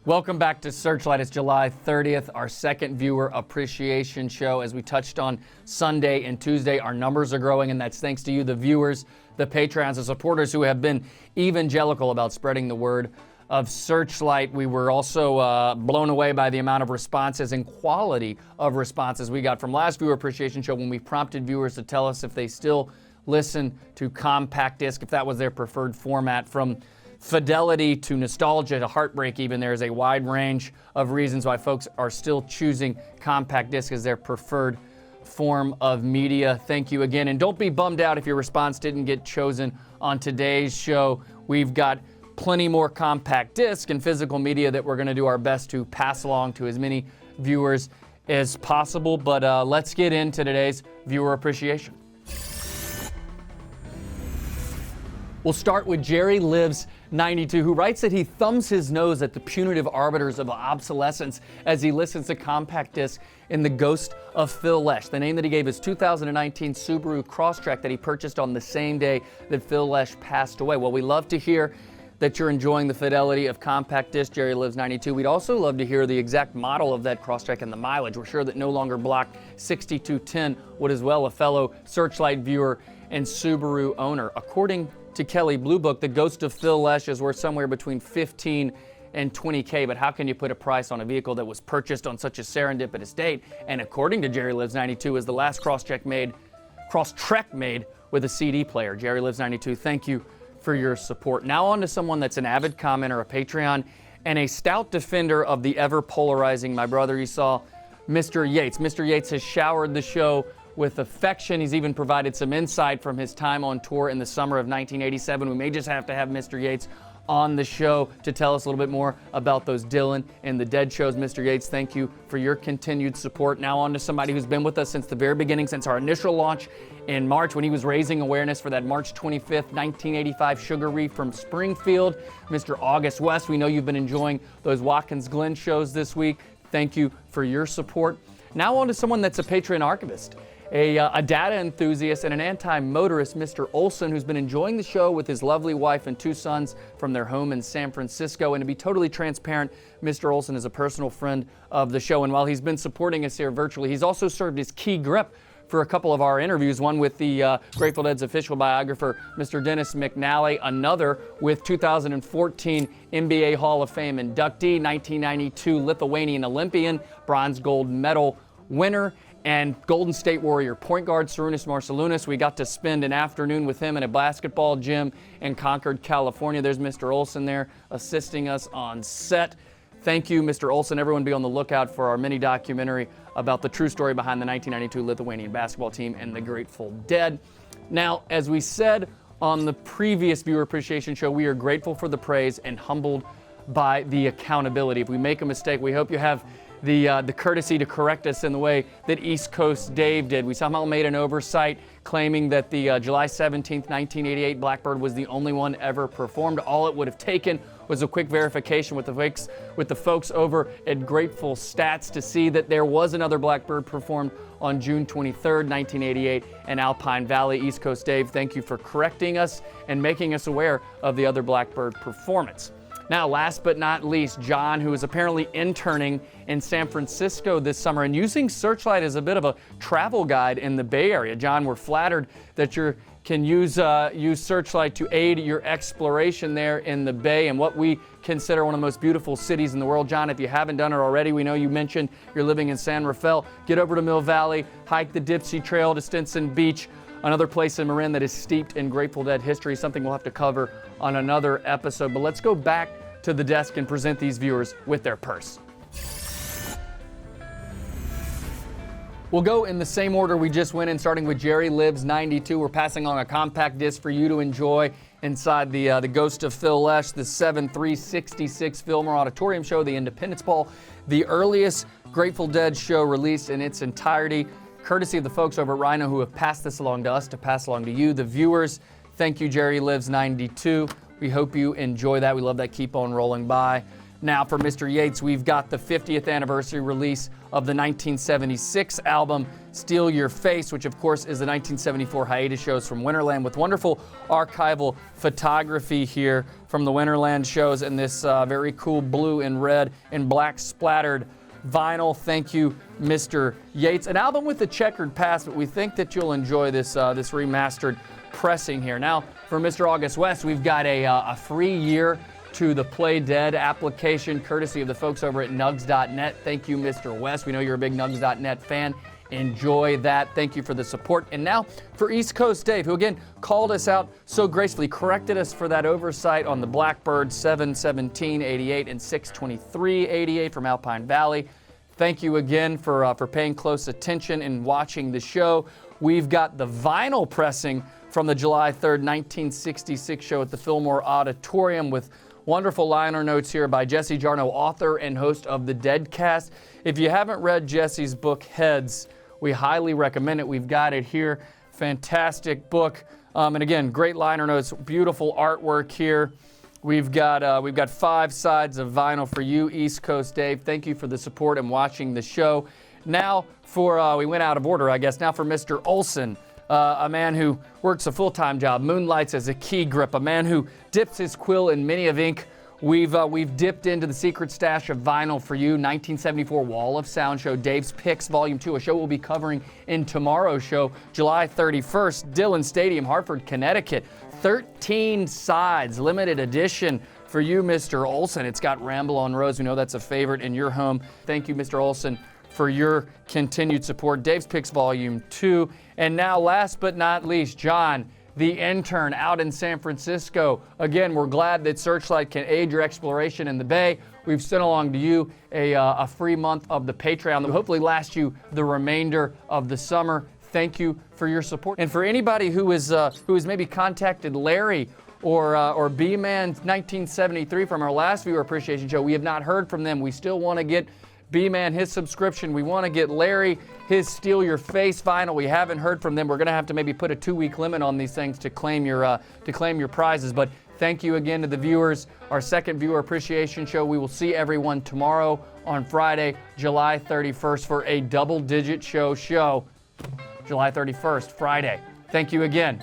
Welcome back to Searchlight. It's July 30th, our second viewer appreciation show. As we touched on Sunday and Tuesday, our numbers are growing, and that's thanks to you, the viewers, the Patreons, the supporters who have been evangelical about spreading the word of Searchlight. We were also blown away by the amount of responses and quality of responses we got from last viewer appreciation show when we prompted viewers to tell us if they still listen to compact disc, if that was their preferred format. From fidelity to nostalgia to heartbreak even, there is a wide range of reasons why folks are still choosing compact disc as their preferred form of media. Thank you again, and don't be bummed out if your response didn't get chosen on today's show. We've got plenty more compact disc and physical media that we're going to do our best to pass along to as many viewers as possible, but let's get into today's viewer appreciation. We'll start with Jerry Lives 92, who writes that he thumbs his nose at the punitive arbiters of obsolescence as he listens to compact disc in The Ghost of Phil Lesh, the name that he gave his 2019 Subaru Crosstrek that he purchased on the same day that Phil Lesh passed away. Well, we love to hear that you're enjoying the fidelity of compact disc, Jerry Lives 92. We'd also love to hear the exact model of that Crosstrek and the mileage. We're sure that no longer block 6210 would as well, a fellow Searchlight viewer and Subaru owner. According to Kelly Blue Book, the Ghost of Phil Lesh is worth somewhere between 15 and 20K, but how can you put a price on a vehicle that was purchased on such a serendipitous date? And according to Jerry Lives 92, is the last Crosstrek made with a CD player. Jerry Lives 92, thank you for your support. Now on to someone that's an avid commenter, a Patreon, and a stout defender of the ever polarizing my brother Esau, Mr. Yates. Mr. Yates has showered the show with affection. He's even provided some insight from his time on tour in the summer of 1987. We may just have to have Mr. Yates on the show to tell us a little bit more about those Dylan and the Dead shows. Mr. Yates, thank you for your continued support. Now on to somebody who's been with us since the very beginning, since our initial launch in March when he was raising awareness for that March 25th, 1985 Sugar Reef from Springfield, Mr. August West. We know you've been enjoying those Watkins Glen shows this week. Thank you for your support. Now on to someone that's a Patreon archivist, a data enthusiast and an anti-motorist, Mr. Olson, who's been enjoying the show with his lovely wife and two sons from their home in San Francisco. And to be totally transparent, Mr. Olson is a personal friend of the show. And while he's been supporting us here virtually, he's also served as key grip for a couple of our interviews, one with the Grateful Dead's official biographer, Mr. Dennis McNally, another with 2014 NBA Hall of Fame inductee, 1992 Lithuanian Olympian, bronze gold medal winner, and Golden State Warrior point guard Sarunas Marciulionis. We got to spend an afternoon with him in a basketball gym in Concord, California. There's Mr. Olson there assisting us on set. Thank you, Mr. Olson. Everyone be on the lookout for our mini documentary about the true story behind the 1992 Lithuanian basketball team and the Grateful Dead. Now, as we said on the previous viewer appreciation show, we are grateful for the praise and humbled by the accountability. If we make a mistake, we hope you have the courtesy to correct us in the way that East Coast Dave did. We somehow made an oversight claiming that the July 17th, 1988 Blackbird was the only one ever performed. All it would have taken was a quick verification with the folks over at Grateful Stats to see that there was another Blackbird performed on June 23rd, 1988 in Alpine Valley. East Coast Dave, thank you for correcting us and making us aware of the other Blackbird performance. Now, last but not least, John, who is apparently interning in San Francisco this summer and using Searchlight as a bit of a travel guide in the Bay Area. John, we're flattered that you can use Searchlight to aid your exploration there in the Bay and what we consider one of the most beautiful cities in the world. John, if you haven't done it already, we know you mentioned you're living in San Rafael. Get over to Mill Valley, hike the Dipsy Trail to Stinson Beach, another place in Marin that is steeped in Grateful Dead history, something we'll have to cover on another episode. But let's go back to the desk and present these viewers with their purse. We'll go in the same order we just went in, starting with Jerry Lives 92. We're passing on a compact disc for you to enjoy inside the Ghost of Phil Lesh, the 7/3/66 Fillmore Auditorium show, the Independence Ball, the earliest Grateful Dead show released in its entirety, courtesy of the folks over at Rhino who have passed this along to us to pass along to you, the viewers. Thank you, Jerry Lives 92. We hope you enjoy that. We love that. Keep on rolling by. Now for Mr. Yates, we've got the 50th anniversary release of the 1976 album, Steal Your Face, which of course is the 1974 hiatus shows from Winterland, with wonderful archival photography here from the Winterland shows, and this very cool blue and red and black splattered vinyl. Thank you, Mr. Yates. An album with a checkered past, but we think that you'll enjoy this this remastered pressing here. Now for Mr. August West, we've got a free year to the Play Dead application, courtesy of the folks over at nugs.net. Thank you, Mr. West. We know you're a big nugs.net fan. Enjoy that. Thank you for the support. And now for East Coast Dave, who again called us out so gracefully, corrected us for that oversight on the Blackbird 71788 and 62388 from Alpine Valley. Thank you again for paying close attention and watching the show. We've got the vinyl pressing from the July 3rd, 1966 show at the Fillmore Auditorium with wonderful liner notes here by Jesse Jarnow, author and host of the Deadcast. If you haven't read Jesse's book, Heads, we highly recommend it. We've got it here. Fantastic book. And again, great liner notes, beautiful artwork here. We've got 5 sides of vinyl for you, East Coast Dave. Thank you for the support and watching the show. Now for, we went out of order, I guess. Now for Mr. Olson. A man who works a full-time job, moonlights as a key grip, a man who dips his quill in many of ink. We've dipped into the secret stash of vinyl for you. 1974 Wall of Sound show, Dave's Picks Volume 2, a show we'll be covering in tomorrow's show, July 31st, Dillon Stadium, Hartford, Connecticut. 13 sides, limited edition for you, Mr. Olson. It's got Ramble on Rose. We know that's a favorite in your home. Thank you, Mr. Olson, for your continued support. Dave's Picks Volume 2. And now, last but not least, John, the intern out in San Francisco. Again, we're glad that Searchlight can aid your exploration in the Bay. We've sent along to you a free month of the Patreon that will hopefully last you the remainder of the summer. Thank you for your support. And for anybody who has maybe contacted Larry or B-Man 1973 from our last viewer appreciation show, we have not heard from them. We still want to get B-Man his subscription. We want to get Larry his Steal Your Face vinyl. We haven't heard from them. We're going to have to maybe put a 2-week limit on these things to claim your prizes. But thank you again to the viewers. Our second viewer appreciation show. We will see everyone tomorrow on Friday, July 31st for a double-digit show. July 31st, Friday. Thank you again.